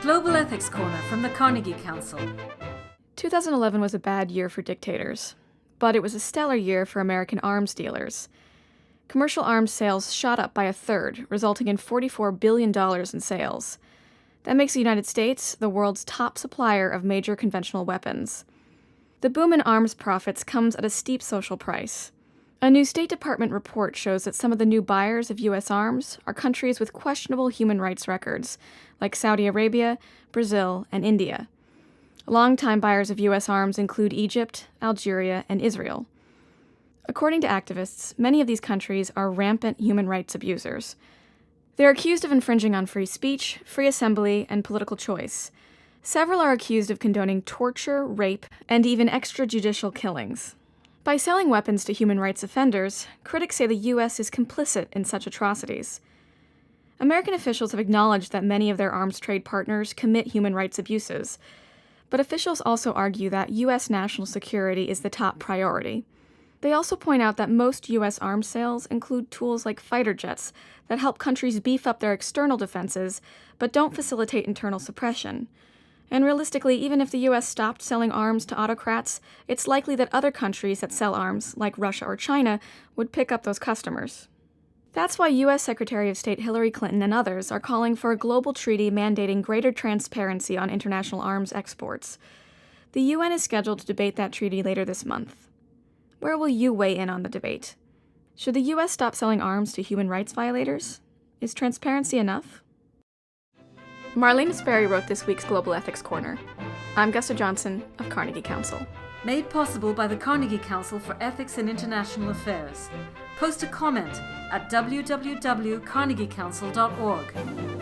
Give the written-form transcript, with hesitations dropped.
Global Ethics Corner from the Carnegie Council. 2011 was a bad year for dictators, but it was a stellar year for American arms dealers. Commercial arms sales shot up by a third, resulting in $44 billion in sales. That makes the United States the world's top supplier of major conventional weapons. The boom in arms profits comes at a steep social price. A new State Department report shows that some of the new buyers of U.S. arms are countries with questionable human rights records, like Saudi Arabia, Brazil, and India. Longtime buyers of U.S. arms include Egypt, Algeria, and Israel. According to activists, many of these countries are rampant human rights abusers. They're accused of infringing on free speech, free assembly, and political choice. Several are accused of condoning torture, rape, and even extrajudicial killings. By selling weapons to human rights offenders, critics say the U.S. is complicit in such atrocities. American officials have acknowledged that many of their arms trade partners commit human rights abuses, but officials also argue that U.S. national security is the top priority. They also point out that most U.S. arms sales include tools like fighter jets that help countries beef up their external defenses, but don't facilitate internal suppression. And realistically, even if the U.S. stopped selling arms to autocrats, it's likely that other countries that sell arms, like Russia or China, would pick up those customers. That's why U.S. Secretary of State Hillary Clinton and others are calling for a global treaty mandating greater transparency on international arms exports. The UN is scheduled to debate that treaty later this month. Where will you weigh in on the debate? Should the U.S. stop selling arms to human rights violators? Is transparency enough? Marlene Sperry wrote this week's Global Ethics Corner. I'm Gusta Johnson of Carnegie Council. Made possible by the Carnegie Council for Ethics in International Affairs. Post a comment at www.carnegiecouncil.org.